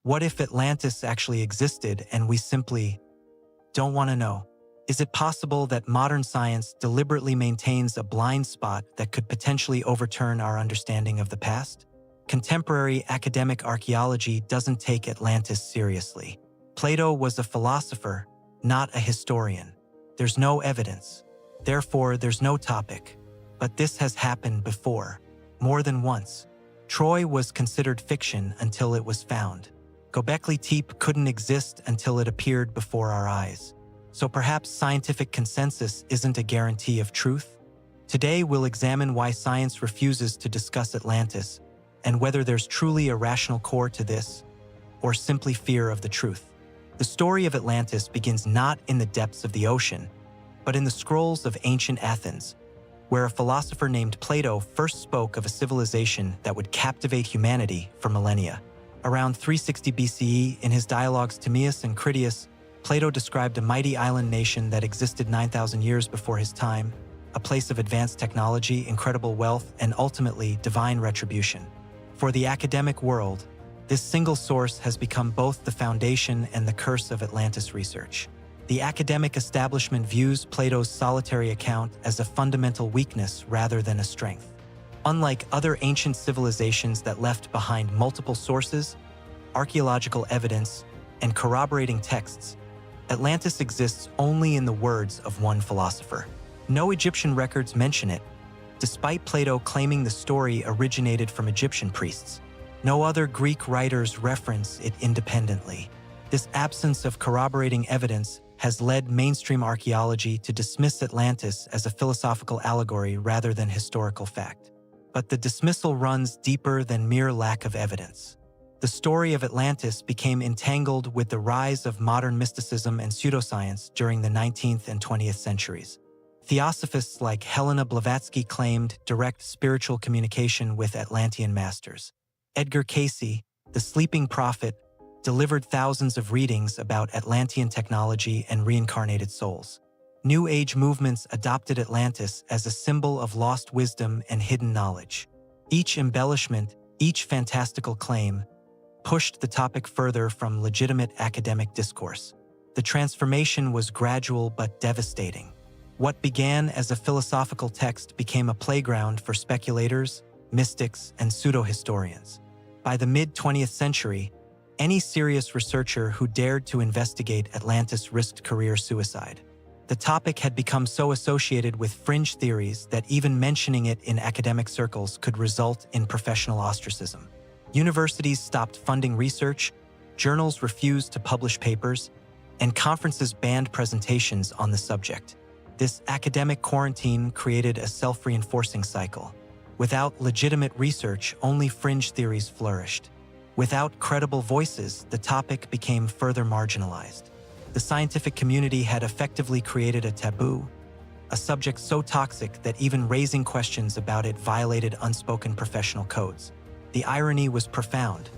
What if Atlantis actually existed and we simply don't want to know? Is it possible that modern science deliberately maintains a blind spot that could potentially overturn our understanding of the past? Contemporary academic archaeology doesn't take Atlantis seriously. Plato was a philosopher, not a historian. There's no evidence. Therefore, there's no topic. But this has happened before, more than once. Troy was considered fiction until it was found. Göbekli Tepe couldn't exist until it appeared before our eyes. So perhaps scientific consensus isn't a guarantee of truth? Today we'll examine why science refuses to discuss Atlantis and whether there's truly a rational core to this, or simply fear of the truth. The story of Atlantis begins not in the depths of the ocean, but in the scrolls of ancient Athens, where a philosopher named Plato first spoke of a civilization that would captivate humanity for millennia. Around 360 BCE, in his dialogues Timaeus and Critias, Plato described a mighty island nation that existed 9,000 years before his time, a place of advanced technology, incredible wealth, and ultimately divine retribution. For the academic world, this single source has become both the foundation and the curse of Atlantis research. The academic establishment views Plato's solitary account as a fundamental weakness rather than a strength. Unlike other ancient civilizations that left behind multiple sources, archaeological evidence, and corroborating texts, Atlantis exists only in the words of one philosopher. No Egyptian records mention it, despite Plato claiming the story originated from Egyptian priests. No other Greek writers reference it independently. This absence of corroborating evidence has led mainstream archaeology to dismiss Atlantis as a philosophical allegory rather than historical fact. But the dismissal runs deeper than mere lack of evidence. The story of Atlantis became entangled with the rise of modern mysticism and pseudoscience during the 19th and 20th centuries. Theosophists like Helena Blavatsky claimed direct spiritual communication with Atlantean masters. Edgar Cayce, the sleeping prophet, delivered thousands of readings about Atlantean technology and reincarnated souls. New Age movements adopted Atlantis as a symbol of lost wisdom and hidden knowledge. Each embellishment, each fantastical claim, pushed the topic further from legitimate academic discourse. The transformation was gradual but devastating. What began as a philosophical text became a playground for speculators, mystics, and pseudo-historians. By the mid-20th century, any serious researcher who dared to investigate Atlantis risked career suicide. The topic had become so associated with fringe theories that even mentioning it in academic circles could result in professional ostracism. Universities stopped funding research, journals refused to publish papers, and conferences banned presentations on the subject. This academic quarantine created a self-reinforcing cycle. Without legitimate research, only fringe theories flourished. Without credible voices, the topic became further marginalized. The scientific community had effectively created a taboo, a subject so toxic that even raising questions about it violated unspoken professional codes. The irony was profound.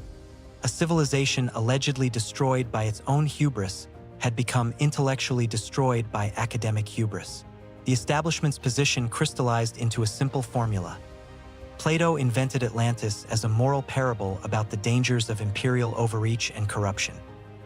A civilization allegedly destroyed by its own hubris had become intellectually destroyed by academic hubris. The establishment's position crystallized into a simple formula. Plato invented Atlantis as a moral parable about the dangers of imperial overreach and corruption.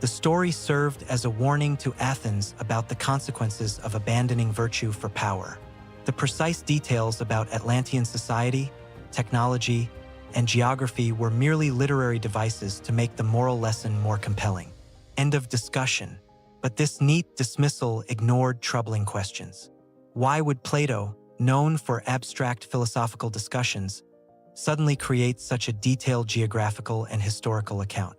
The story served as a warning to Athens about the consequences of abandoning virtue for power. The precise details about Atlantean society, technology, and geography were merely literary devices to make the moral lesson more compelling. End of discussion. But this neat dismissal ignored troubling questions. Why would Plato, known for abstract philosophical discussions, suddenly create such a detailed geographical and historical account?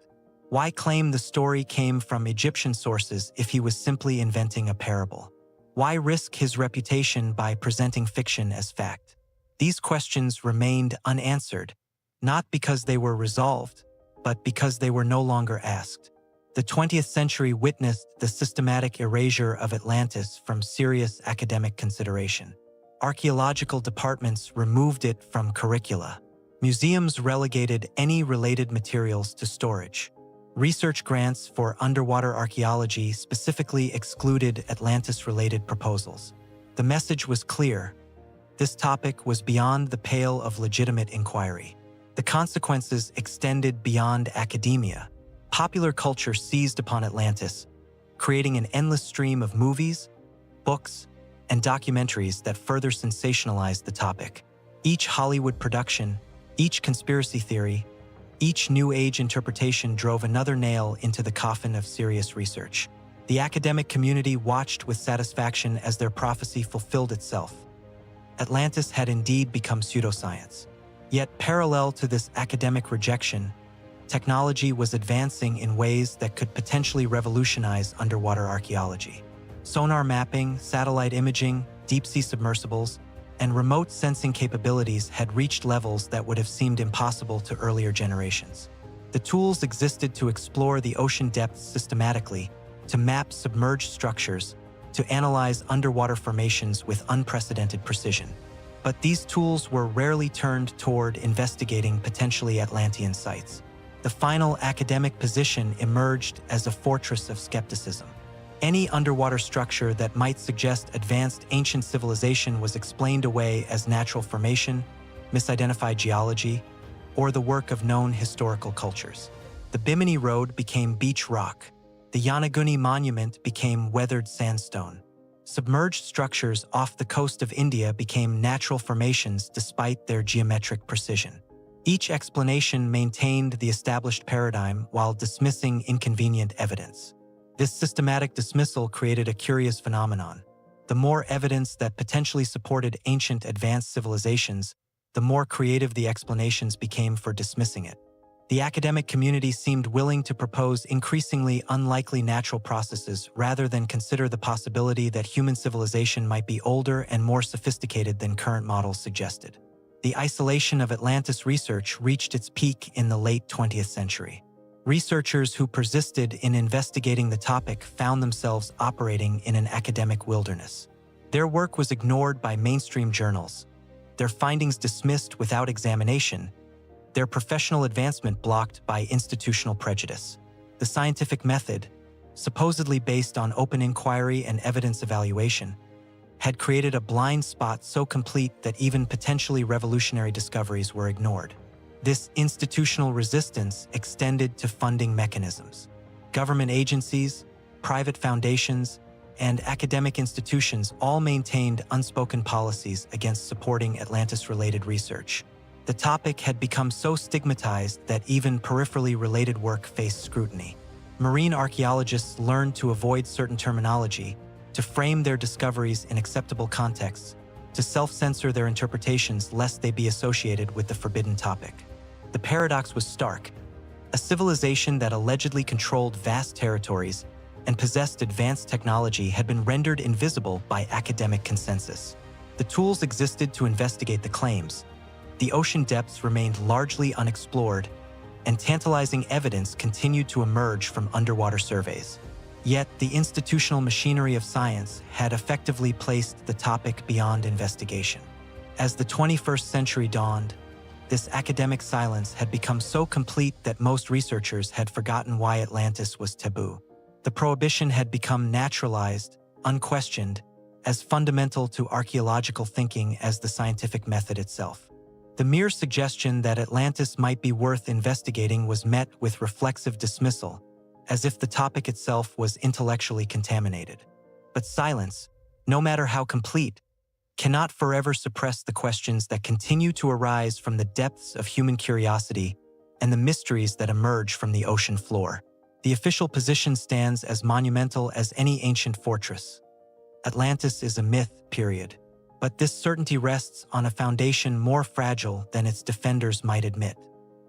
Why claim the story came from Egyptian sources if he was simply inventing a parable? Why risk his reputation by presenting fiction as fact? These questions remained unanswered, not because they were resolved, but because they were no longer asked. The 20th century witnessed the systematic erasure of Atlantis from serious academic consideration. Archaeological departments removed it from curricula. Museums relegated any related materials to storage. Research grants for underwater archaeology specifically excluded Atlantis-related proposals. The message was clear. This topic was beyond the pale of legitimate inquiry. The consequences extended beyond academia. popular culture seized upon Atlantis, creating an endless stream of movies, books, and documentaries that further sensationalized the topic. Each Hollywood production, each conspiracy theory, each New Age interpretation drove another nail into the coffin of serious research. The academic community watched with satisfaction as their prophecy fulfilled itself. Atlantis had indeed become pseudoscience. Yet, parallel to this academic rejection, technology was advancing in ways that could potentially revolutionize underwater archaeology. Sonar mapping, satellite imaging, deep-sea submersibles, and remote sensing capabilities had reached levels that would have seemed impossible to earlier generations. The tools existed to explore the ocean depths systematically, to map submerged structures, to analyze underwater formations with unprecedented precision. But these tools were rarely turned toward investigating potentially Atlantean sites. The final academic position emerged as a fortress of skepticism. Any underwater structure that might suggest advanced ancient civilization was explained away as natural formation, misidentified geology, or the work of known historical cultures. The Bimini Road became beach rock. The Yanaguni Monument became weathered sandstone. Submerged structures off the coast of India became natural formations despite their geometric precision. Each explanation maintained the established paradigm while dismissing inconvenient evidence. This systematic dismissal created a curious phenomenon. The more evidence that potentially supported ancient advanced civilizations, the more creative the explanations became for dismissing it. The academic community seemed willing to propose increasingly unlikely natural processes rather than consider the possibility that human civilization might be older and more sophisticated than current models suggested. The isolation of Atlantis research reached its peak in the late 20th century. Researchers who persisted in investigating the topic found themselves operating in an academic wilderness. Their work was ignored by mainstream journals, their findings dismissed without examination, their professional advancement blocked by institutional prejudice. The scientific method, supposedly based on open inquiry and evidence evaluation, had created a blind spot so complete that even potentially revolutionary discoveries were ignored. This institutional resistance extended to funding mechanisms. Government agencies, private foundations, and academic institutions all maintained unspoken policies against supporting Atlantis-related research. The topic had become so stigmatized that even peripherally related work faced scrutiny. Marine archaeologists learned to avoid certain terminology, to frame their discoveries in acceptable contexts, to self-censor their interpretations lest they be associated with the forbidden topic. The paradox was stark. A civilization that allegedly controlled vast territories and possessed advanced technology had been rendered invisible by academic consensus. The tools existed to investigate the claims. The ocean depths remained largely unexplored, and tantalizing evidence continued to emerge from underwater surveys. Yet, the institutional machinery of science had effectively placed the topic beyond investigation. As the 21st century dawned, this academic silence had become so complete that most researchers had forgotten why Atlantis was taboo. The prohibition had become naturalized, unquestioned, as fundamental to archaeological thinking as the scientific method itself. The mere suggestion that Atlantis might be worth investigating was met with reflexive dismissal, as if the topic itself was intellectually contaminated. But silence, no matter how complete, cannot forever suppress the questions that continue to arise from the depths of human curiosity and the mysteries that emerge from the ocean floor. The official position stands as monumental as any ancient fortress. Atlantis is a myth, period. But this certainty rests on a foundation more fragile than its defenders might admit.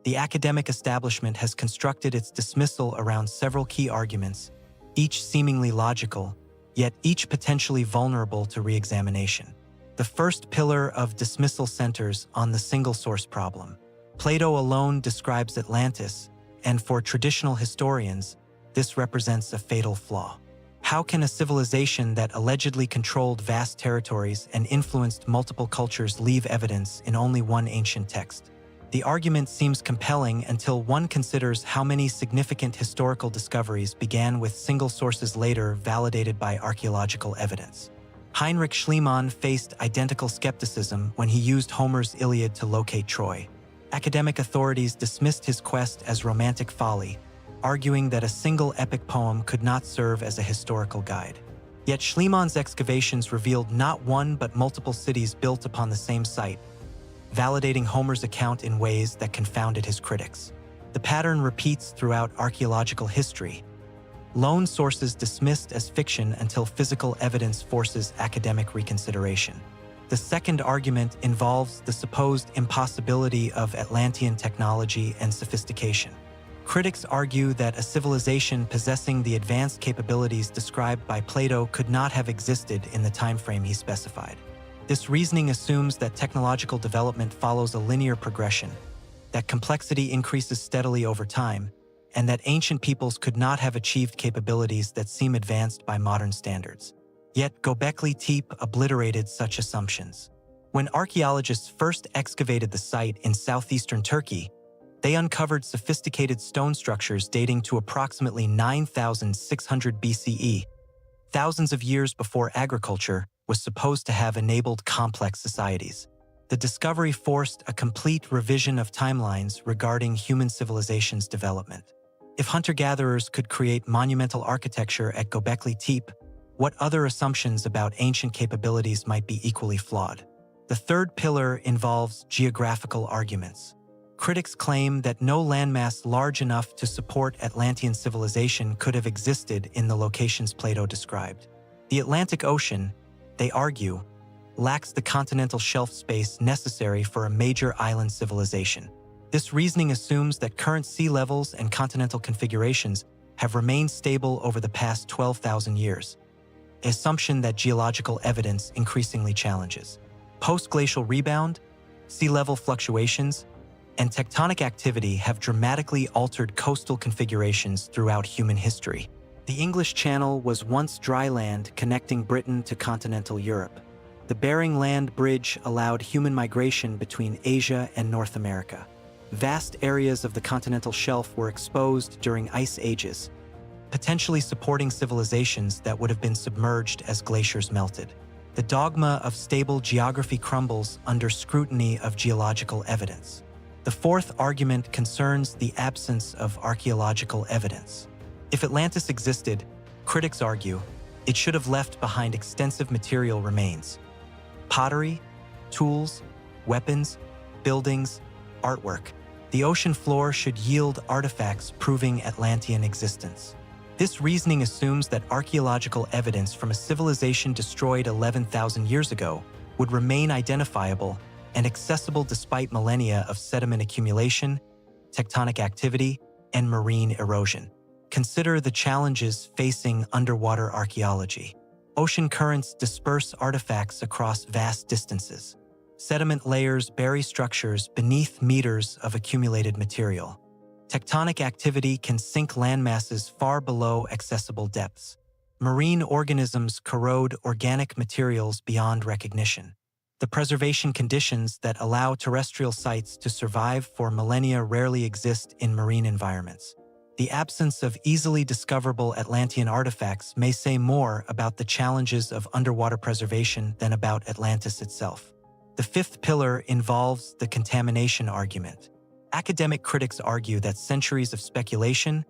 The academic establishment has constructed its dismissal around several key arguments, each seemingly logical, yet each potentially vulnerable to re-examination. The first pillar of dismissal centers on the single-source problem. Plato alone describes Atlantis, and for traditional historians, this represents a fatal flaw. How can a civilization that allegedly controlled vast territories and influenced multiple cultures leave evidence in only one ancient text? The argument seems compelling until one considers how many significant historical discoveries began with single sources later validated by archaeological evidence. Heinrich Schliemann faced identical skepticism when he used Homer's Iliad to locate Troy. Academic authorities dismissed his quest as romantic folly, arguing that a single epic poem could not serve as a historical guide. Yet Schliemann's excavations revealed not one but multiple cities built upon the same site, validating Homer's account in ways that confounded his critics. The pattern repeats throughout archaeological history. Lone sources dismissed as fiction until physical evidence forces academic reconsideration. The second argument involves the supposed impossibility of Atlantean technology and sophistication. Critics argue that a civilization possessing the advanced capabilities described by Plato could not have existed in the timeframe he specified. This reasoning assumes that technological development follows a linear progression, that complexity increases steadily over time, and that ancient peoples could not have achieved capabilities that seem advanced by modern standards. Yet Göbekli Tepe obliterated such assumptions. When archaeologists first excavated the site in southeastern Turkey, they uncovered sophisticated stone structures dating to approximately 9,600 BCE, thousands of years before agriculture was supposed to have enabled complex societies. The discovery forced a complete revision of timelines regarding human civilization's development. If hunter-gatherers could create monumental architecture at Göbekli Tepe, what other assumptions about ancient capabilities might be equally flawed? The third pillar involves geographical arguments. Critics claim that no landmass large enough to support Atlantean civilization could have existed in the locations Plato described. The Atlantic Ocean, they argue, lacks the continental shelf space necessary for a major island civilization. This reasoning assumes that current sea levels and continental configurations have remained stable over the past 12,000 years, an assumption that geological evidence increasingly challenges. Post-glacial rebound, sea level fluctuations, and tectonic activity have dramatically altered coastal configurations throughout human history. The English Channel was once dry land connecting Britain to continental Europe. The Bering Land Bridge allowed human migration between Asia and North America. Vast areas of the continental shelf were exposed during ice ages, potentially supporting civilizations that would have been submerged as glaciers melted. The dogma of stable geography crumbles under scrutiny of geological evidence. The fourth argument concerns the absence of archaeological evidence. If Atlantis existed, critics argue, it should have left behind extensive material remains: pottery, tools, weapons, buildings, artwork. The ocean floor should yield artifacts proving Atlantean existence. This reasoning assumes that archaeological evidence from a civilization destroyed 11,000 years ago would remain identifiable and accessible despite millennia of sediment accumulation, tectonic activity, and marine erosion. Consider the challenges facing underwater archaeology. Ocean currents disperse artifacts across vast distances. Sediment layers bury structures beneath meters of accumulated material. Tectonic activity can sink landmasses far below accessible depths. Marine organisms corrode organic materials beyond recognition. The preservation conditions that allow terrestrial sites to survive for millennia rarely exist in marine environments. The absence of easily discoverable Atlantean artifacts may say more about the challenges of underwater preservation than about Atlantis itself. The fifth pillar involves the contamination argument. Academic critics argue that centuries of speculation,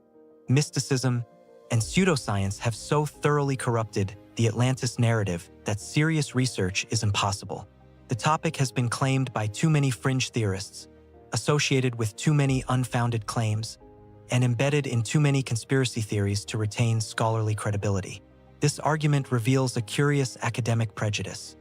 mysticism, and pseudoscience have so thoroughly corrupted the Atlantis narrative that serious research is impossible. The topic has been claimed by too many fringe theorists, associated with too many unfounded claims, and embedded in too many conspiracy theories to retain scholarly credibility. This argument reveals a curious academic prejudice: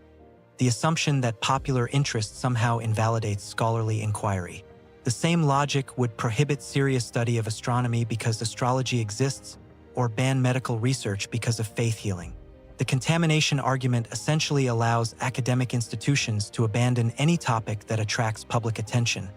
the assumption that popular interest somehow invalidates scholarly inquiry. The same logic would prohibit serious study of astronomy because astrology exists, or ban medical research because of faith healing. The contamination argument essentially allows academic institutions to abandon any topic that attracts public attention,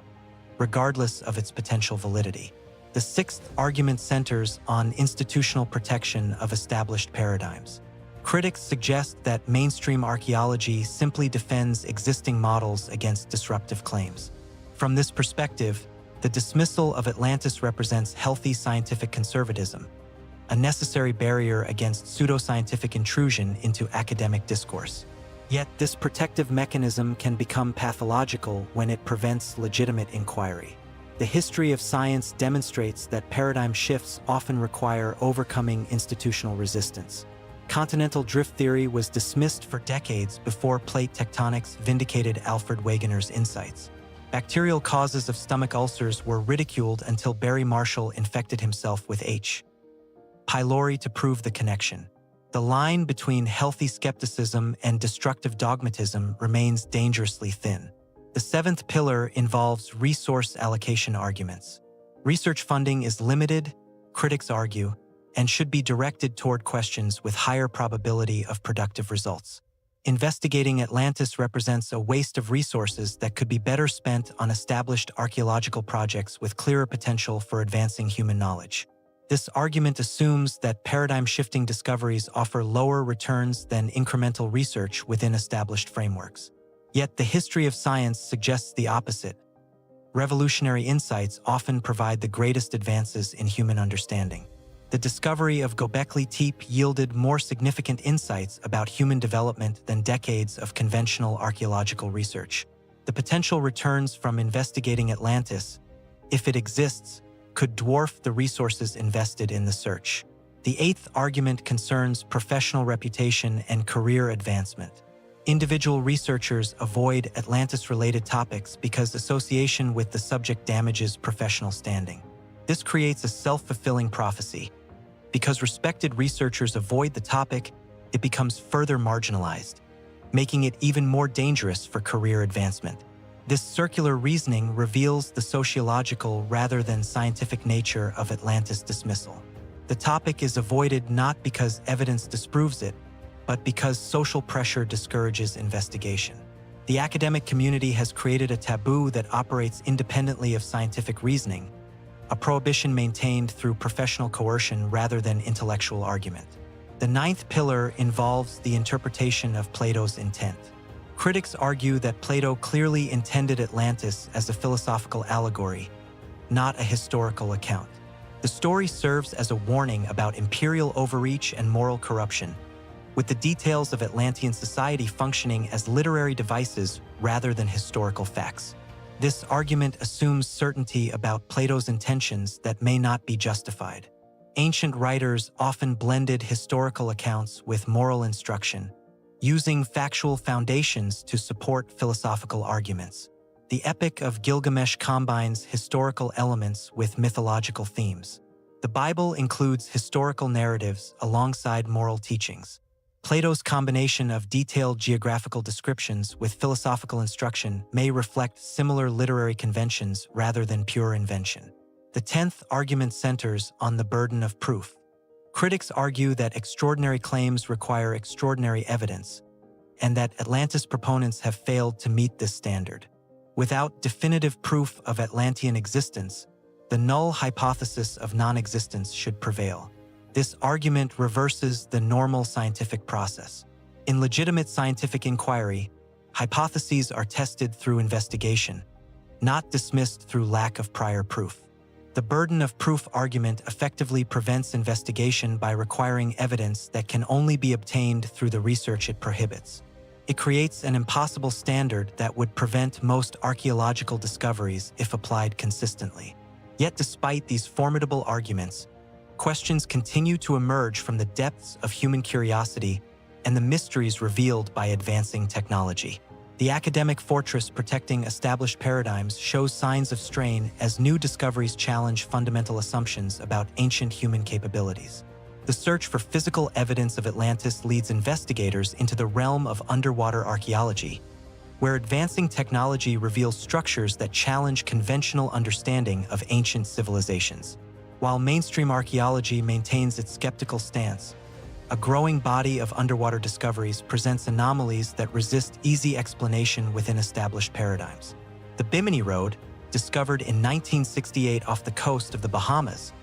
regardless of its potential validity. The sixth argument centers on institutional protection of established paradigms. Critics suggest that mainstream archaeology simply defends existing models against disruptive claims. From this perspective, the dismissal of Atlantis represents healthy scientific conservatism, a necessary barrier against pseudoscientific intrusion into academic discourse. Yet this protective mechanism can become pathological when it prevents legitimate inquiry. The history of science demonstrates that paradigm shifts often require overcoming institutional resistance. Continental drift theory was dismissed for decades before plate tectonics vindicated Alfred Wegener's insights. Bacterial causes of stomach ulcers were ridiculed until Barry Marshall infected himself with H. pylori to prove the connection. The line between healthy skepticism and destructive dogmatism remains dangerously thin. The seventh pillar involves resource allocation arguments. Research funding is limited, critics argue, and should be directed toward questions with higher probability of productive results. Investigating Atlantis represents a waste of resources that could be better spent on established archaeological projects with clearer potential for advancing human knowledge. This argument assumes that paradigm-shifting discoveries offer lower returns than incremental research within established frameworks. Yet the history of science suggests the opposite. Revolutionary insights often provide the greatest advances in human understanding. The discovery of Göbekli Tepe yielded more significant insights about human development than decades of conventional archaeological research. The potential returns from investigating Atlantis, if it exists, could dwarf the resources invested in the search. The eighth argument concerns professional reputation and career advancement. Individual researchers avoid Atlantis-related topics because association with the subject damages professional standing. This creates a self-fulfilling prophecy. Because respected researchers avoid the topic, it becomes further marginalized, making it even more dangerous for career advancement. This circular reasoning reveals the sociological rather than scientific nature of Atlantis dismissal. The topic is avoided not because evidence disproves it, but because social pressure discourages investigation. The academic community has created a taboo that operates independently of scientific reasoning, a prohibition maintained through professional coercion rather than intellectual argument. The ninth pillar involves the interpretation of Plato's intent. Critics argue that Plato clearly intended Atlantis as a philosophical allegory, not a historical account. The story serves as a warning about imperial overreach and moral corruption, with the details of Atlantean society functioning as literary devices rather than historical facts. This argument assumes certainty about Plato's intentions that may not be justified. Ancient writers often blended historical accounts with moral instruction, using factual foundations to support philosophical arguments. The Epic of Gilgamesh combines historical elements with mythological themes. The Bible includes historical narratives alongside moral teachings. Plato's combination of detailed geographical descriptions with philosophical instruction may reflect similar literary conventions rather than pure invention. The 10th argument centers on the burden of proof. Critics argue that extraordinary claims require extraordinary evidence, and that Atlantis proponents have failed to meet this standard. Without definitive proof of Atlantean existence, the null hypothesis of non-existence should prevail. This argument reverses the normal scientific process. In legitimate scientific inquiry, hypotheses are tested through investigation, not dismissed through lack of prior proof. The burden of proof argument effectively prevents investigation by requiring evidence that can only be obtained through the research it prohibits. It creates an impossible standard that would prevent most archaeological discoveries if applied consistently. Yet despite these formidable arguments, questions continue to emerge from the depths of human curiosity and the mysteries revealed by advancing technology. The academic fortress protecting established paradigms shows signs of strain as new discoveries challenge fundamental assumptions about ancient human capabilities. The search for physical evidence of Atlantis leads investigators into the realm of underwater archaeology, where advancing technology reveals structures that challenge conventional understanding of ancient civilizations. While mainstream archaeology maintains its skeptical stance, a growing body of underwater discoveries presents anomalies that resist easy explanation within established paradigms. The Bimini Road, discovered in 1968 off the coast of the Bahamas,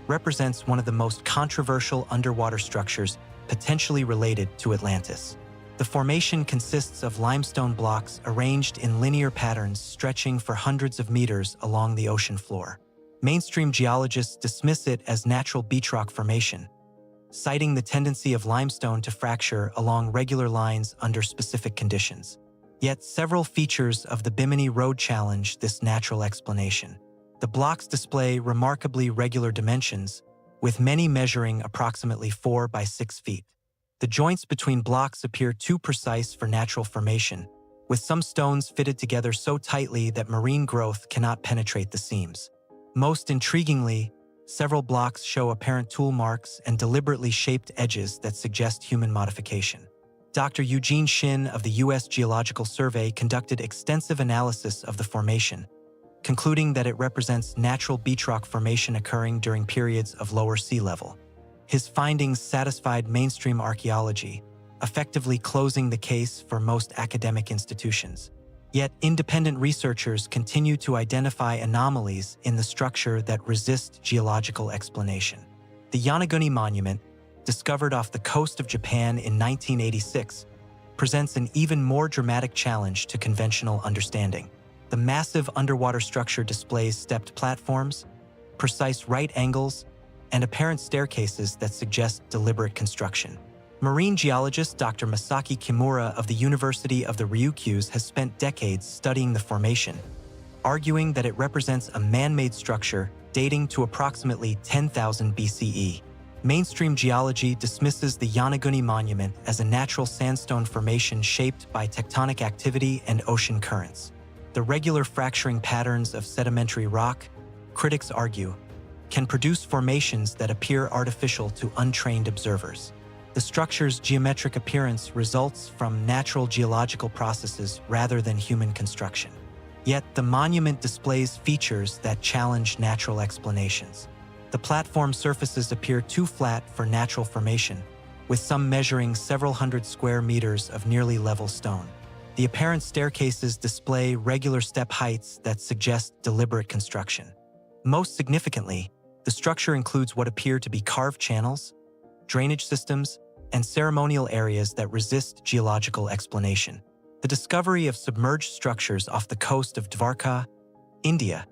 represents one of the most controversial underwater structures potentially related to Atlantis. The formation consists of limestone blocks arranged in linear patterns stretching for hundreds of meters along the ocean floor. Mainstream geologists dismiss it as natural beach rock formation, citing the tendency of limestone to fracture along regular lines under specific conditions. Yet several features of the Bimini Road challenge this natural explanation. The blocks display remarkably regular dimensions, with many measuring approximately 4 by 6 feet. The joints between blocks appear too precise for natural formation, with some stones fitted together so tightly that marine growth cannot penetrate the seams. Most intriguingly, several blocks show apparent tool marks and deliberately shaped edges that suggest human modification. Dr. Eugene Shin of the U.S. Geological Survey conducted extensive analysis of the formation, concluding that it represents natural beach rock formation occurring during periods of lower sea level. His findings satisfied mainstream archaeology, effectively closing the case for most academic institutions. Yet, independent researchers continue to identify anomalies in the structure that resist geological explanation. The Yonaguni Monument, discovered off the coast of Japan in 1986, presents an even more dramatic challenge to conventional understanding. The massive underwater structure displays stepped platforms, precise right angles, and apparent staircases that suggest deliberate construction. Marine geologist Dr. Masaki Kimura of the University of the Ryukyus has spent decades studying the formation, arguing that it represents a man-made structure dating to approximately 10,000 BCE. Mainstream geology dismisses the Yonaguni Monument as a natural sandstone formation shaped by tectonic activity and ocean currents. The regular fracturing patterns of sedimentary rock, critics argue, can produce formations that appear artificial to untrained observers. The structure's geometric appearance results from natural geological processes rather than human construction. Yet the monument displays features that challenge natural explanations. The platform surfaces appear too flat for natural formation, with some measuring several hundred square meters of nearly level stone. The apparent staircases display regular step heights that suggest deliberate construction. Most significantly, the structure includes what appear to be carved channels, drainage systems, and ceremonial areas that resist geological explanation. The discovery of submerged structures off the coast of Dvarka, India,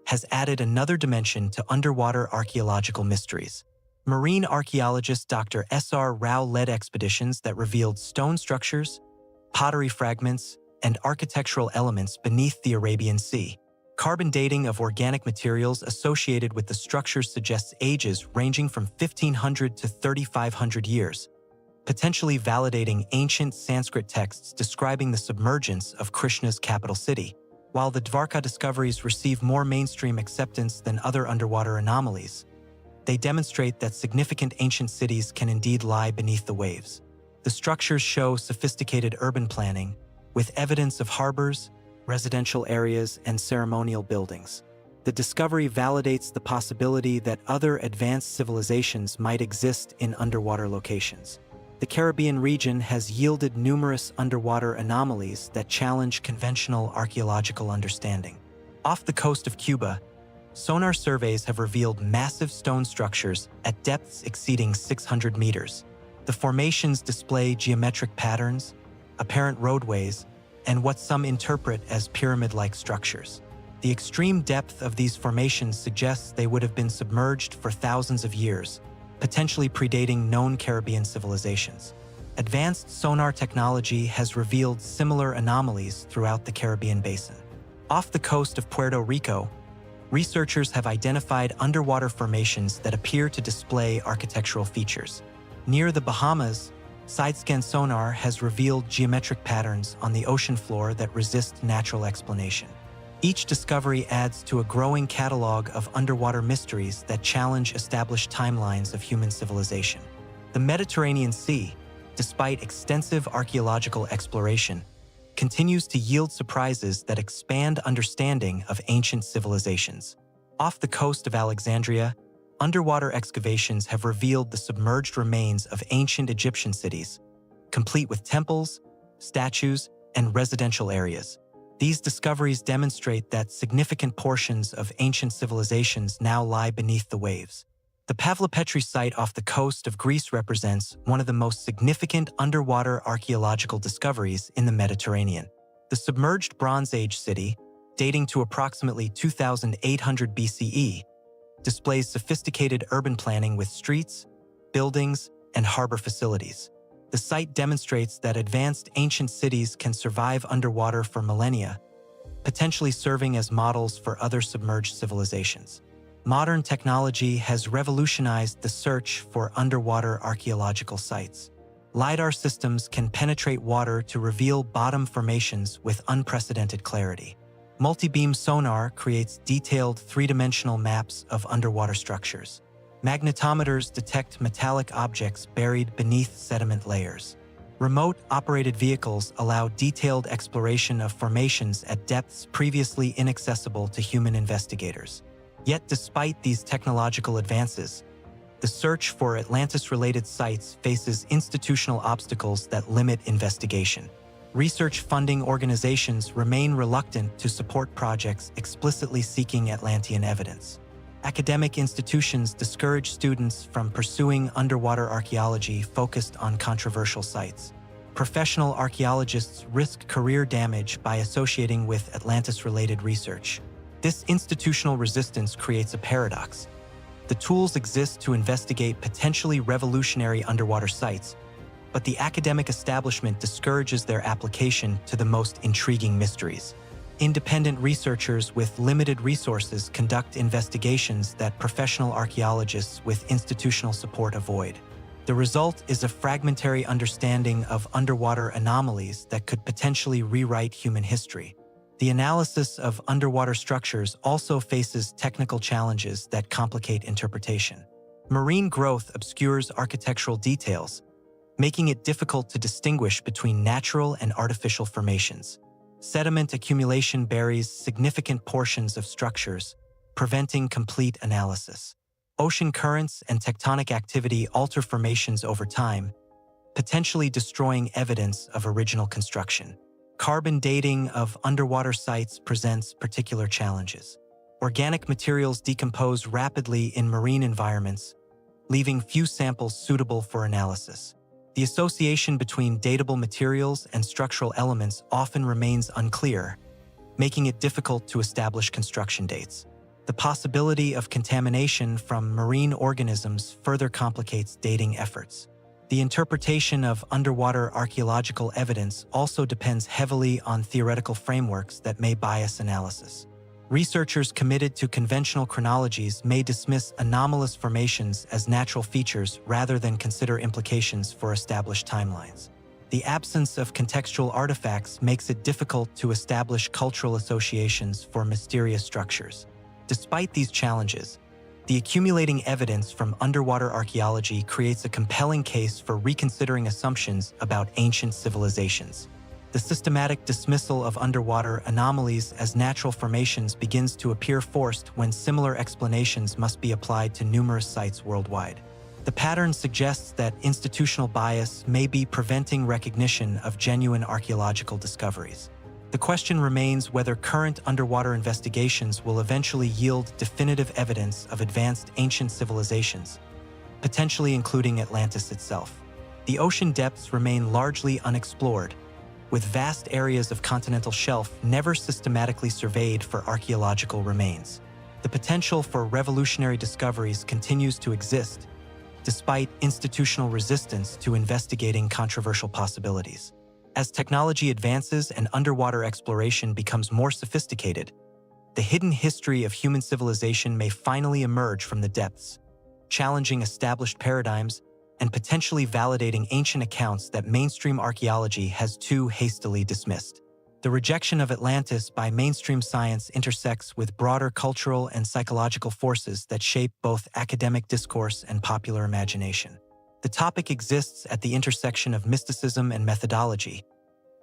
has added another dimension to underwater archaeological mysteries. Marine archaeologist Dr. S.R. Rao led expeditions that revealed stone structures, pottery fragments, and architectural elements beneath the Arabian Sea. Carbon dating of organic materials associated with the structures suggests ages ranging from 1,500 to 3,500 years, potentially validating ancient Sanskrit texts describing the submergence of Krishna's capital city. While the Dvarka discoveries receive more mainstream acceptance than other underwater anomalies, they demonstrate that significant ancient cities can indeed lie beneath the waves. The structures show sophisticated urban planning, with evidence of harbors, residential areas, and ceremonial buildings. The discovery validates the possibility that other advanced civilizations might exist in underwater locations. The Caribbean region has yielded numerous underwater anomalies that challenge conventional archaeological understanding. Off the coast of Cuba, sonar surveys have revealed massive stone structures at depths exceeding 600 meters. The formations display geometric patterns, apparent roadways, and what some interpret as pyramid-like structures. The extreme depth of these formations suggests they would have been submerged for thousands of years, potentially predating known Caribbean civilizations. Advanced sonar technology has revealed similar anomalies throughout the Caribbean basin. Off the coast of Puerto Rico, researchers have identified underwater formations that appear to display architectural features. Near the Bahamas, side-scan sonar has revealed geometric patterns on the ocean floor that resist natural explanation. Each discovery adds to a growing catalog of underwater mysteries that challenge established timelines of human civilization. The Mediterranean Sea, despite extensive archaeological exploration, continues to yield surprises that expand understanding of ancient civilizations. Off the coast of Alexandria, underwater excavations have revealed the submerged remains of ancient Egyptian cities, complete with temples, statues, and residential areas. These discoveries demonstrate that significant portions of ancient civilizations now lie beneath the waves. The Pavlopetri site off the coast of Greece represents one of the most significant underwater archaeological discoveries in the Mediterranean. The submerged Bronze Age city, dating to approximately 2,800 BCE, displays sophisticated urban planning with streets, buildings, and harbor facilities. The site demonstrates that advanced ancient cities can survive underwater for millennia, potentially serving as models for other submerged civilizations. Modern technology has revolutionized the search for underwater archaeological sites. LiDAR systems can penetrate water to reveal bottom formations with unprecedented clarity. Multi-beam sonar creates detailed three-dimensional maps of underwater structures. Magnetometers detect metallic objects buried beneath sediment layers. Remote-operated vehicles allow detailed exploration of formations at depths previously inaccessible to human investigators. Yet despite these technological advances, the search for Atlantis-related sites faces institutional obstacles that limit investigation. Research funding organizations remain reluctant to support projects explicitly seeking Atlantean evidence. Academic institutions discourage students from pursuing underwater archaeology focused on controversial sites. Professional archaeologists risk career damage by associating with Atlantis-related research. This institutional resistance creates a paradox. The tools exist to investigate potentially revolutionary underwater sites, but the academic establishment discourages their application to the most intriguing mysteries. Independent researchers with limited resources conduct investigations that professional archaeologists with institutional support avoid. The result is a fragmentary understanding of underwater anomalies that could potentially rewrite human history. The analysis of underwater structures also faces technical challenges that complicate interpretation. Marine growth obscures architectural details, making it difficult to distinguish between natural and artificial formations. Sediment accumulation buries significant portions of structures, preventing complete analysis. Ocean currents and tectonic activity alter formations over time, potentially destroying evidence of original construction. Carbon dating of underwater sites presents particular challenges. Organic materials decompose rapidly in marine environments, leaving few samples suitable for analysis. The association between datable materials and structural elements often remains unclear, making it difficult to establish construction dates. The possibility of contamination from marine organisms further complicates dating efforts. The interpretation of underwater archaeological evidence also depends heavily on theoretical frameworks that may bias analysis. Researchers committed to conventional chronologies may dismiss anomalous formations as natural features rather than consider implications for established timelines. The absence of contextual artifacts makes it difficult to establish cultural associations for mysterious structures. Despite these challenges, the accumulating evidence from underwater archaeology creates a compelling case for reconsidering assumptions about ancient civilizations. The systematic dismissal of underwater anomalies as natural formations begins to appear forced when similar explanations must be applied to numerous sites worldwide. The pattern suggests that institutional bias may be preventing recognition of genuine archaeological discoveries. The question remains whether current underwater investigations will eventually yield definitive evidence of advanced ancient civilizations, potentially including Atlantis itself. The ocean depths remain largely unexplored, with vast areas of continental shelf never systematically surveyed for archaeological remains. The potential for revolutionary discoveries continues to exist, despite institutional resistance to investigating controversial possibilities. As technology advances and underwater exploration becomes more sophisticated, the hidden history of human civilization may finally emerge from the depths, challenging established paradigms and potentially validating ancient accounts that mainstream archaeology has too hastily dismissed. The rejection of Atlantis by mainstream science intersects with broader cultural and psychological forces that shape both academic discourse and popular imagination. The topic exists at the intersection of mysticism and methodology,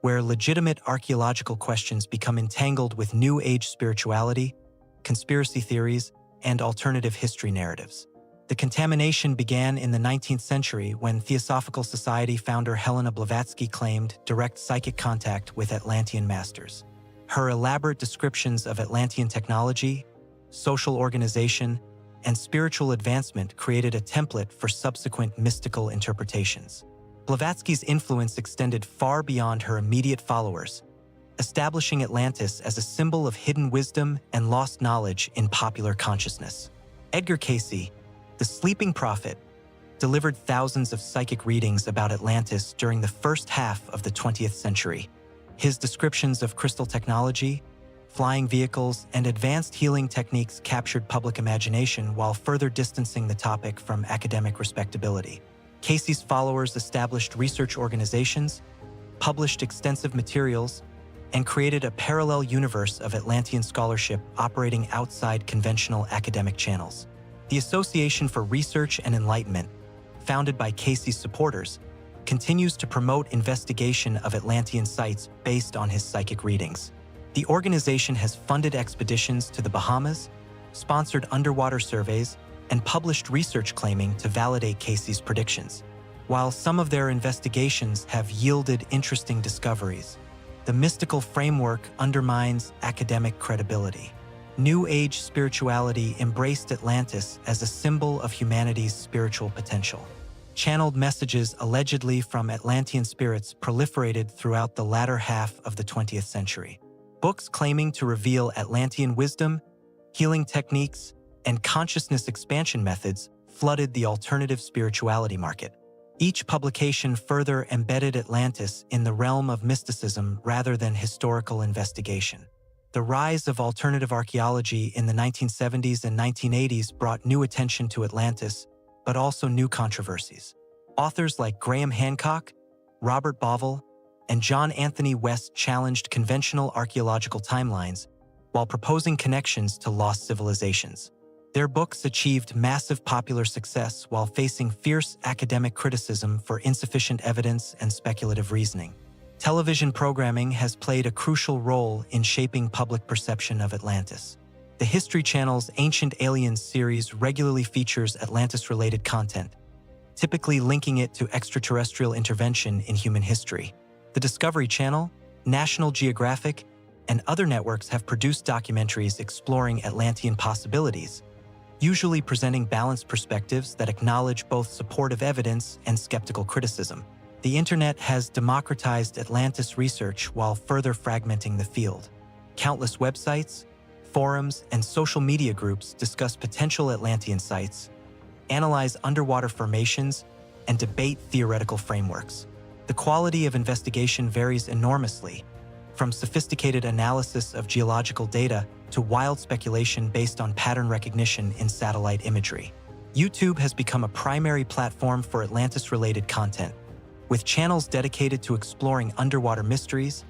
where legitimate archaeological questions become entangled with New Age spirituality, conspiracy theories, and alternative history narratives. The contamination began in the 19th century when Theosophical Society founder Helena Blavatsky claimed direct psychic contact with Atlantean masters. Her elaborate descriptions of Atlantean technology, social organization, and spiritual advancement created a template for subsequent mystical interpretations. Blavatsky's influence extended far beyond her immediate followers, establishing Atlantis as a symbol of hidden wisdom and lost knowledge in popular consciousness. Edgar Cayce, the sleeping prophet, delivered thousands of psychic readings about Atlantis during the first half of the 20th century. His descriptions of crystal technology, flying vehicles, and advanced healing techniques captured public imagination while further distancing the topic from academic respectability. Casey's followers established research organizations, published extensive materials, and created a parallel universe of Atlantean scholarship operating outside conventional academic channels. The Association for Research and Enlightenment, founded by Casey's supporters, continues to promote investigation of Atlantean sites based on his psychic readings. The organization has funded expeditions to the Bahamas, sponsored underwater surveys, and published research claiming to validate Casey's predictions. While some of their investigations have yielded interesting discoveries, the mystical framework undermines academic credibility. New Age spirituality embraced Atlantis as a symbol of humanity's spiritual potential. Channeled messages allegedly from Atlantean spirits proliferated throughout the latter half of the 20th century. Books claiming to reveal Atlantean wisdom, healing techniques, and consciousness expansion methods flooded the alternative spirituality market. Each publication further embedded Atlantis in the realm of mysticism rather than historical investigation. The rise of alternative archaeology in the 1970s and 1980s brought new attention to Atlantis, but also new controversies. Authors like Graham Hancock, Robert Bauval, and John Anthony West challenged conventional archaeological timelines while proposing connections to lost civilizations. Their books achieved massive popular success while facing fierce academic criticism for insufficient evidence and speculative reasoning. Television programming has played a crucial role in shaping public perception of Atlantis. The History Channel's Ancient Aliens series regularly features Atlantis-related content, typically linking it to extraterrestrial intervention in human history. The Discovery Channel, National Geographic, and other networks have produced documentaries exploring Atlantean possibilities, usually presenting balanced perspectives that acknowledge both supportive evidence and skeptical criticism. The internet has democratized Atlantis research while further fragmenting the field. Countless websites, forums, and social media groups discuss potential Atlantean sites, analyze underwater formations, and debate theoretical frameworks. The quality of investigation varies enormously, from sophisticated analysis of geological data to wild speculation based on pattern recognition in satellite imagery. YouTube has become a primary platform for Atlantis-related content, with channels dedicated to exploring underwater mysteries,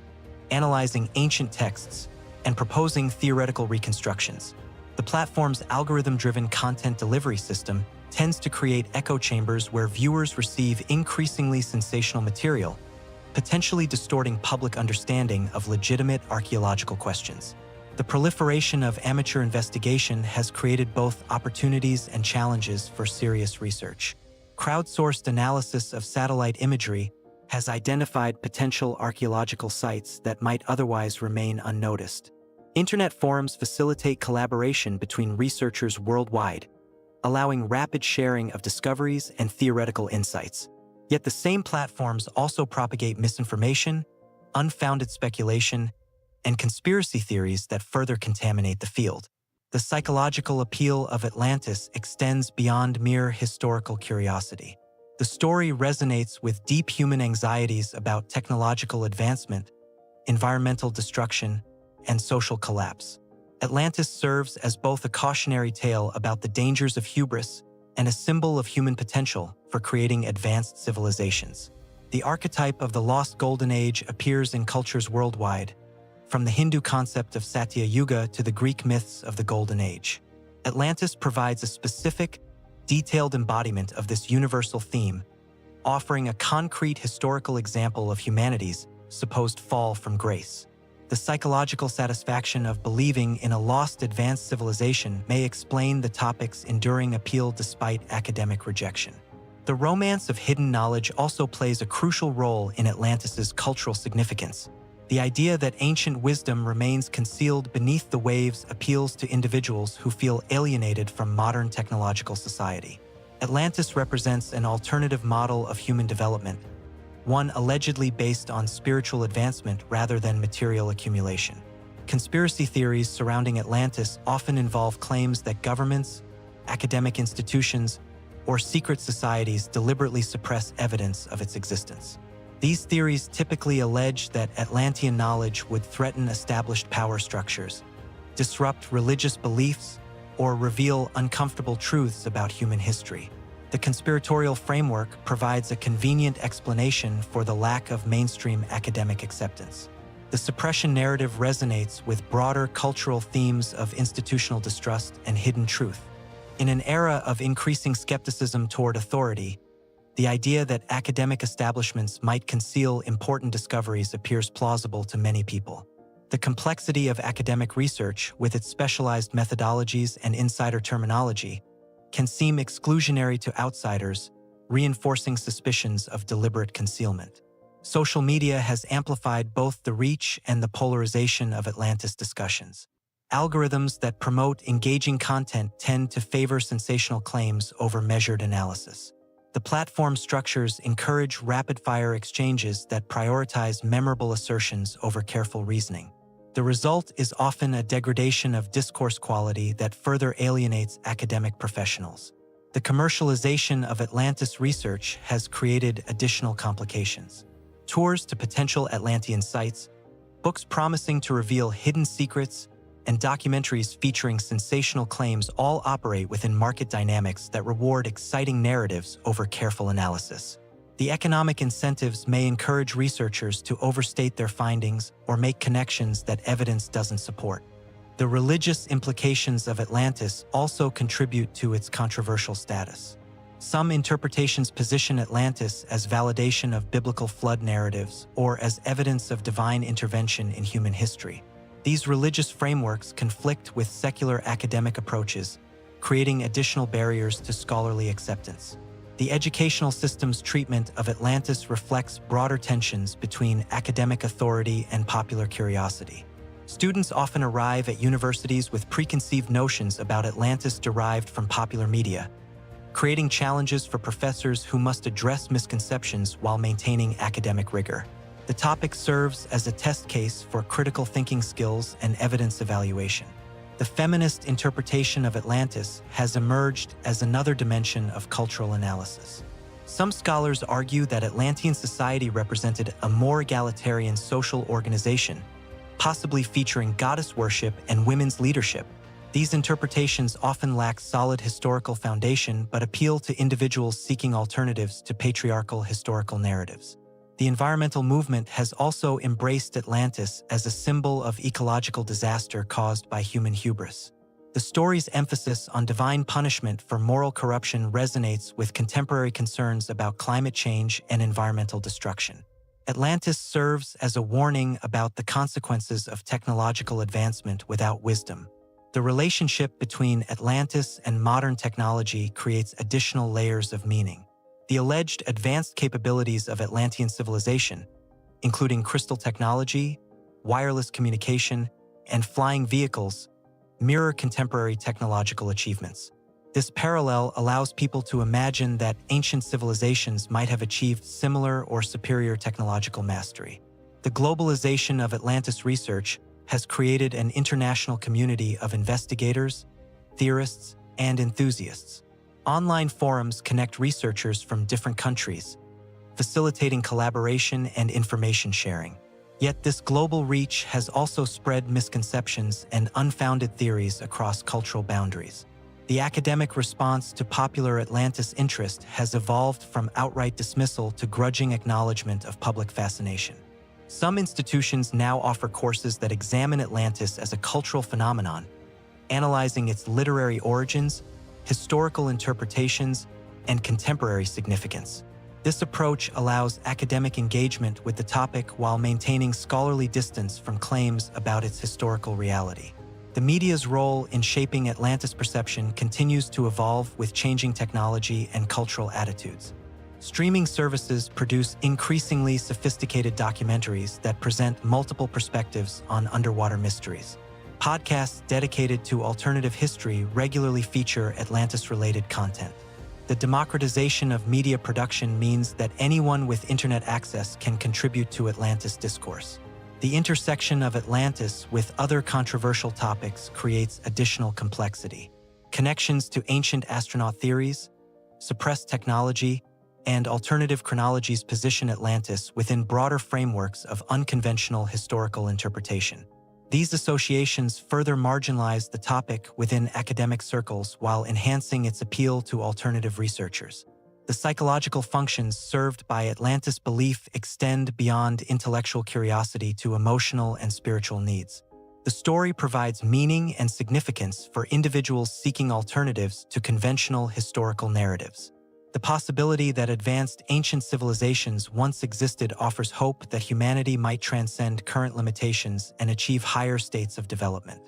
analyzing ancient texts, and proposing theoretical reconstructions. The platform's algorithm-driven content delivery system tends to create echo chambers where viewers receive increasingly sensational material, potentially distorting public understanding of legitimate archaeological questions. The proliferation of amateur investigation has created both opportunities and challenges for serious research. Crowdsourced analysis of satellite imagery has identified potential archaeological sites that might otherwise remain unnoticed. Internet forums facilitate collaboration between researchers worldwide, allowing rapid sharing of discoveries and theoretical insights. Yet the same platforms also propagate misinformation, unfounded speculation, and conspiracy theories that further contaminate the field. The psychological appeal of Atlantis extends beyond mere historical curiosity. The story resonates with deep human anxieties about technological advancement, environmental destruction, and social collapse. Atlantis serves as both a cautionary tale about the dangers of hubris and a symbol of human potential for creating advanced civilizations. The archetype of the lost golden age appears in cultures worldwide, from the Hindu concept of Satya Yuga to the Greek myths of the Golden Age. Atlantis provides a specific, detailed embodiment of this universal theme, offering a concrete historical example of humanity's supposed fall from grace. The psychological satisfaction of believing in a lost advanced civilization may explain the topic's enduring appeal despite academic rejection. The romance of hidden knowledge also plays a crucial role in Atlantis's cultural significance. The idea that ancient wisdom remains concealed beneath the waves appeals to individuals who feel alienated from modern technological society. Atlantis represents an alternative model of human development, one allegedly based on spiritual advancement rather than material accumulation. Conspiracy theories surrounding Atlantis often involve claims that governments, academic institutions, or secret societies deliberately suppress evidence of its existence. These theories typically allege that Atlantean knowledge would threaten established power structures, disrupt religious beliefs, or reveal uncomfortable truths about human history. The conspiratorial framework provides a convenient explanation for the lack of mainstream academic acceptance. The suppression narrative resonates with broader cultural themes of institutional distrust and hidden truth. In an era of increasing skepticism toward authority, the idea that academic establishments might conceal important discoveries appears plausible to many people. The complexity of academic research, with its specialized methodologies and insider terminology, can seem exclusionary to outsiders, reinforcing suspicions of deliberate concealment. Social media has amplified both the reach and the polarization of Atlantis discussions. Algorithms that promote engaging content tend to favor sensational claims over measured analysis. The platform structures encourage rapid-fire exchanges that prioritize memorable assertions over careful reasoning. The result is often a degradation of discourse quality that further alienates academic professionals. The commercialization of Atlantis research has created additional complications. Tours to potential Atlantean sites, books promising to reveal hidden secrets, and documentaries featuring sensational claims all operate within market dynamics that reward exciting narratives over careful analysis. The economic incentives may encourage researchers to overstate their findings or make connections that evidence doesn't support. The religious implications of Atlantis also contribute to its controversial status. Some interpretations position Atlantis as validation of biblical flood narratives or as evidence of divine intervention in human history. These religious frameworks conflict with secular academic approaches, creating additional barriers to scholarly acceptance. The educational system's treatment of Atlantis reflects broader tensions between academic authority and popular curiosity. Students often arrive at universities with preconceived notions about Atlantis derived from popular media, creating challenges for professors who must address misconceptions while maintaining academic rigor. The topic serves as a test case for critical thinking skills and evidence evaluation. The feminist interpretation of Atlantis has emerged as another dimension of cultural analysis. Some scholars argue that Atlantean society represented a more egalitarian social organization, possibly featuring goddess worship and women's leadership. These interpretations often lack solid historical foundation but appeal to individuals seeking alternatives to patriarchal historical narratives. The environmental movement has also embraced Atlantis as a symbol of ecological disaster caused by human hubris. The story's emphasis on divine punishment for moral corruption resonates with contemporary concerns about climate change and environmental destruction. Atlantis serves as a warning about the consequences of technological advancement without wisdom. The relationship between Atlantis and modern technology creates additional layers of meaning. The alleged advanced capabilities of Atlantean civilization, including crystal technology, wireless communication, and flying vehicles, mirror contemporary technological achievements. This parallel allows people to imagine that ancient civilizations might have achieved similar or superior technological mastery. The globalization of Atlantis research has created an international community of investigators, theorists, and enthusiasts. Online forums connect researchers from different countries, facilitating collaboration and information sharing. Yet this global reach has also spread misconceptions and unfounded theories across cultural boundaries. The academic response to popular Atlantis interest has evolved from outright dismissal to grudging acknowledgement of public fascination. Some institutions now offer courses that examine Atlantis as a cultural phenomenon, analyzing its literary origins, historical interpretations, and contemporary significance. This approach allows academic engagement with the topic while maintaining scholarly distance from claims about its historical reality. The media's role in shaping Atlantis perception continues to evolve with changing technology and cultural attitudes. Streaming services produce increasingly sophisticated documentaries that present multiple perspectives on underwater mysteries. Podcasts dedicated to alternative history regularly feature Atlantis-related content. The democratization of media production means that anyone with internet access can contribute to Atlantis discourse. The intersection of Atlantis with other controversial topics creates additional complexity. Connections to ancient astronaut theories, suppressed technology, and alternative chronologies position Atlantis within broader frameworks of unconventional historical interpretation. These associations further marginalize the topic within academic circles while enhancing its appeal to alternative researchers. The psychological functions served by Atlantis belief extend beyond intellectual curiosity to emotional and spiritual needs. The story provides meaning and significance for individuals seeking alternatives to conventional historical narratives. The possibility that advanced ancient civilizations once existed offers hope that humanity might transcend current limitations and achieve higher states of development.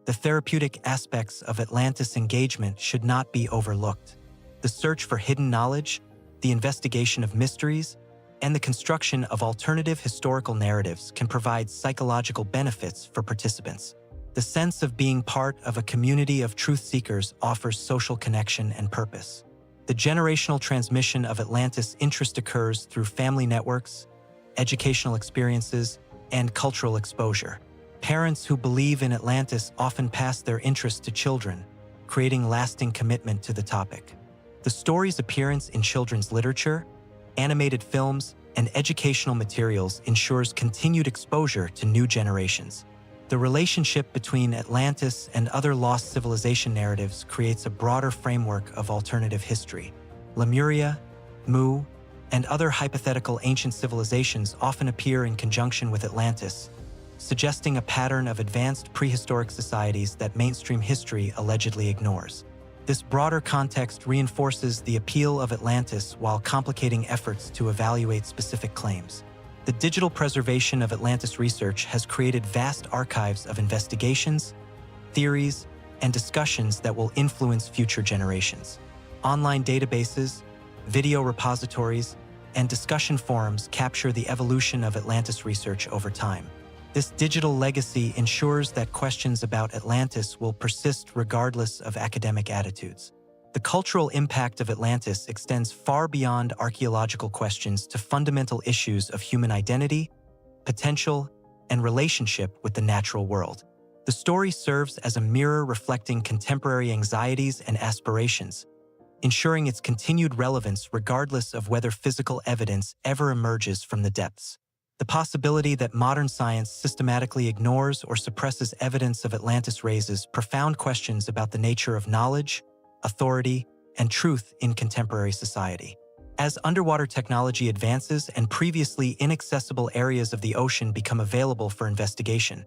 The therapeutic aspects of Atlantis engagement should not be overlooked. The search for hidden knowledge, the investigation of mysteries, and the construction of alternative historical narratives can provide psychological benefits for participants. The sense of being part of a community of truth seekers offers social connection and purpose. The generational transmission of Atlantis interest occurs through family networks, educational experiences, and cultural exposure. Parents who believe in Atlantis often pass their interest to children, creating lasting commitment to the topic. The story's appearance in children's literature, animated films, and educational materials ensures continued exposure to new generations. The relationship between Atlantis and other lost civilization narratives creates a broader framework of alternative history. Lemuria, Mu, and other hypothetical ancient civilizations often appear in conjunction with Atlantis, suggesting a pattern of advanced prehistoric societies that mainstream history allegedly ignores. This broader context reinforces the appeal of Atlantis while complicating efforts to evaluate specific claims. The digital preservation of Atlantis research has created vast archives of investigations, theories, and discussions that will influence future generations. Online databases, video repositories, and discussion forums capture the evolution of Atlantis research over time. This digital legacy ensures that questions about Atlantis will persist regardless of academic attitudes. The cultural impact of Atlantis extends far beyond archaeological questions to fundamental issues of human identity, potential, and relationship with the natural world. The story serves as a mirror reflecting contemporary anxieties and aspirations, ensuring its continued relevance regardless of whether physical evidence ever emerges from the depths. The possibility that modern science systematically ignores or suppresses evidence of Atlantis raises profound questions about the nature of knowledge, authority, and truth in contemporary society. As underwater technology advances and previously inaccessible areas of the ocean become available for investigation,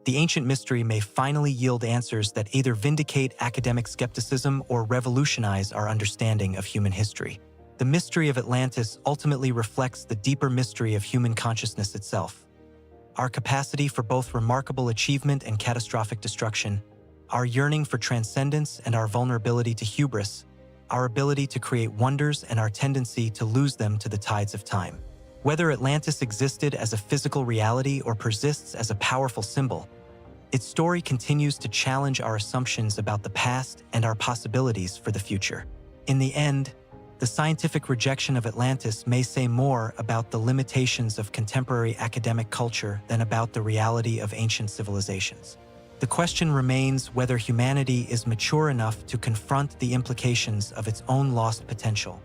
the ancient mystery may finally yield answers that either vindicate academic skepticism or revolutionize our understanding of human history. The mystery of Atlantis ultimately reflects the deeper mystery of human consciousness itself. Our capacity for both remarkable achievement and catastrophic destruction, our yearning for transcendence and our vulnerability to hubris, our ability to create wonders and our tendency to lose them to the tides of time. Whether Atlantis existed as a physical reality or persists as a powerful symbol, its story continues to challenge our assumptions about the past and our possibilities for the future. In the end, the scientific rejection of Atlantis may say more about the limitations of contemporary academic culture than about the reality of ancient civilizations. The question remains whether humanity is mature enough to confront the implications of its own lost potential,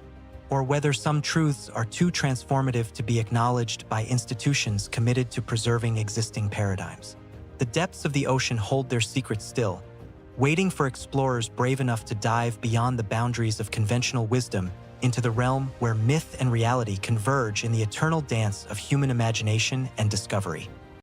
or whether some truths are too transformative to be acknowledged by institutions committed to preserving existing paradigms. The depths of the ocean hold their secrets still, waiting for explorers brave enough to dive beyond the boundaries of conventional wisdom into the realm where myth and reality converge in the eternal dance of human imagination and discovery.